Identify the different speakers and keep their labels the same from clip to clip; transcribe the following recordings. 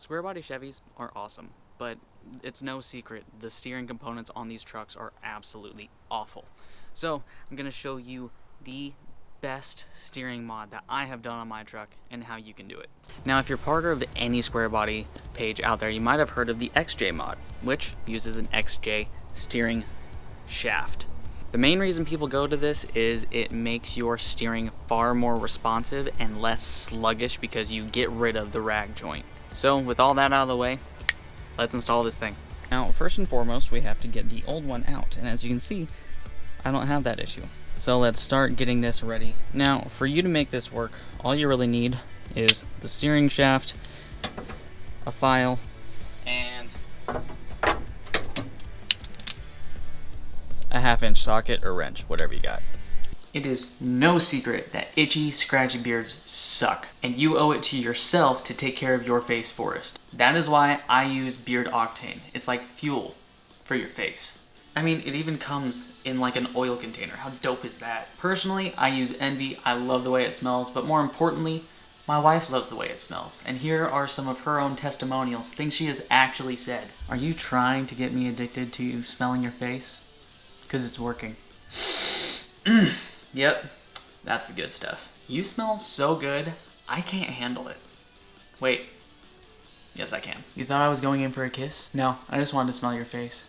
Speaker 1: Square body Chevys are awesome, but it's no secret the steering components on these trucks are absolutely awful. So I'm going to show you the best steering mod that I have done on my truck and how you can do it. Now, if you're part of any square body page out there, you might have heard of the XJ mod, which uses an XJ steering shaft. The main reason people go to this is it makes your steering far more responsive and less sluggish because you get rid of the rag joint. So with all that out of the way, let's install this thing. Now, first and foremost, we have to get the old one out, and as you can see, I don't have that issue. So let's start getting this ready. Now, for you to make this work, all you really need is the steering shaft, a file, and a 1/2-inch socket or wrench, whatever you got. It is no secret that itchy, scratchy beards suck, and you owe it to yourself to take care of your face forest. That is why I use Beard Octane. It's like fuel for your face. I mean, it even comes in like an oil container. How dope is that? Personally, I use Envy. I love the way it smells, but more importantly, my wife loves the way it smells. And here are some of her own testimonials, things she has actually said. Are you trying to get me addicted to smelling your face? Because it's working. Yep, that's the good stuff. You smell so good, I can't handle it. Wait, yes I can. You thought I was going in for a kiss? No, I just wanted to smell your face.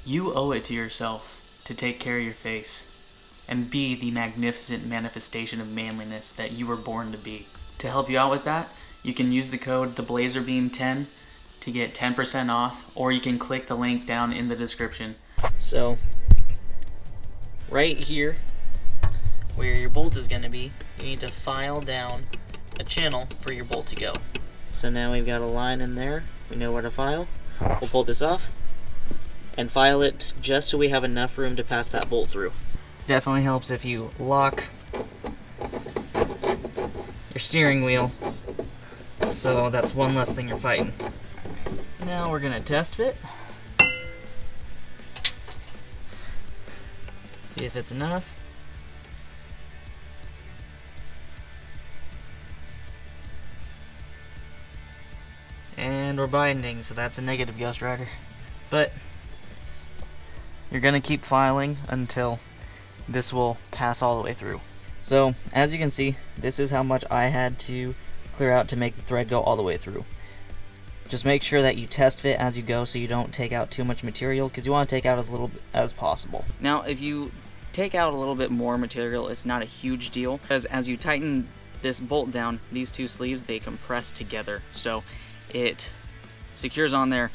Speaker 1: You owe it to yourself to take care of your face and be the magnificent manifestation of manliness that you were born to be. To help you out with that, you can use the code TheBlazerBeam10 to get 10% off, or you can click the link down in the description. So, right here, where your bolt is going to be, you need to file down a channel for your bolt to go. So now we've got a line in there, we know where to file. We'll pull this off and file it just so we have enough room to pass that bolt through. Definitely helps if you lock your steering wheel, so that's one less thing you're fighting. Now we're going to test fit. See if it's enough. And we're binding, so that's a negative, Ghost Rider. But you're gonna keep filing until this will pass all the way through. So as you can see, this is how much I had to clear out to make the thread go all the way through. Just make sure that you test fit as you go so you don't take out too much material, because you want to take out as little as possible. Now, if you take out a little bit more material, it's not a huge deal, because as you tighten this bolt down, these two sleeves, they compress together, so it secures on there,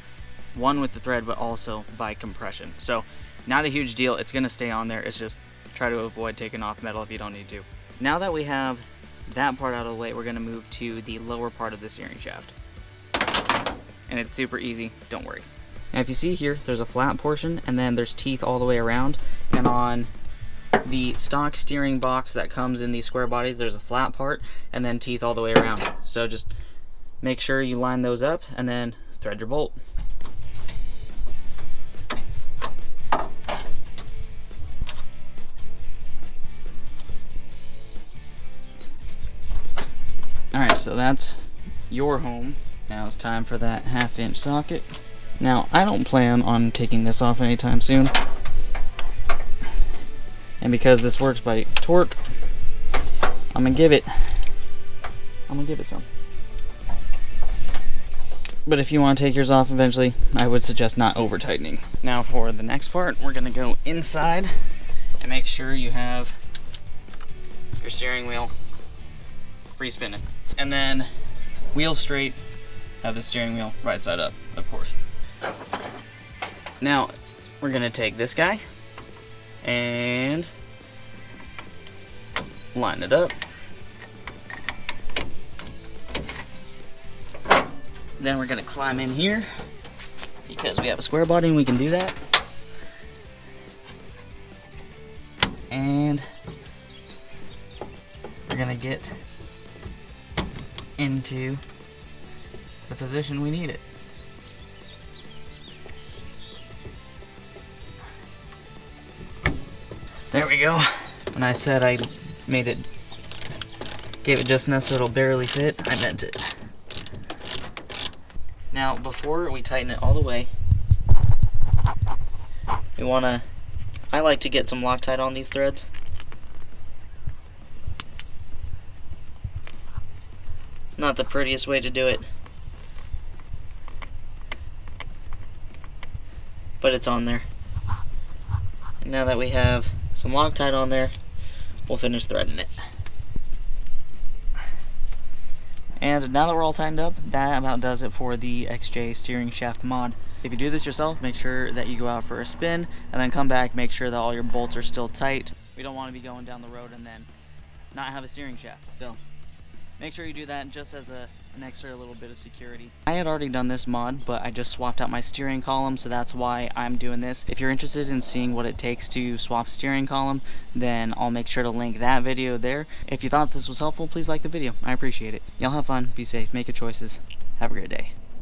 Speaker 1: one with the thread, but also by compression. So not a huge deal, it's going to stay on there. It's just try to avoid taking off metal if you don't need to. Now that we have that part out of the way, we're going to move to the lower part of the steering shaft. And it's super easy, don't worry. Now if you see here, there's a flat portion and then there's teeth all the way around, and on the stock steering box that comes in these square bodies, there's a flat part and then teeth all the way around. So just make sure you line those up and then thread your bolt. Alright, so that's your home. Now it's time for that 1/2-inch socket. Now, I don't plan on taking this off anytime soon. And because this works by torque, I'm gonna give it some. But if you want to take yours off eventually, I would suggest not over tightening. Now for the next part, we're gonna go inside and make sure you have your steering wheel free spinning. And then wheel straight, have the steering wheel right side up, of course. Now, we're gonna take this guy and line it up. Then we're gonna climb in here because we have a square body and we can do that. And we're gonna get into the position we need it. There we go. When I said I gave it just enough so it'll barely fit, I meant it. Now, before we tighten it all the way, I like to get some Loctite on these threads. It's not the prettiest way to do it, but it's on there. And now that we have some Loctite on there, we'll finish threading it. And now that we're all tightened up, that about does it for the XJ steering shaft mod. If you do this yourself, make sure that you go out for a spin and then come back, make sure that all your bolts are still tight. We don't want to be going down the road and then not have a steering shaft. So make sure you do that just as an extra little bit of security. I had already done this mod, but I just swapped out my steering column, so that's why I'm doing this. If you're interested in seeing what it takes to swap steering column, then I'll make sure to link that video there. If you thought this was helpful, please like the video. I appreciate it. Y'all have fun, be safe, make good choices. Have a great day.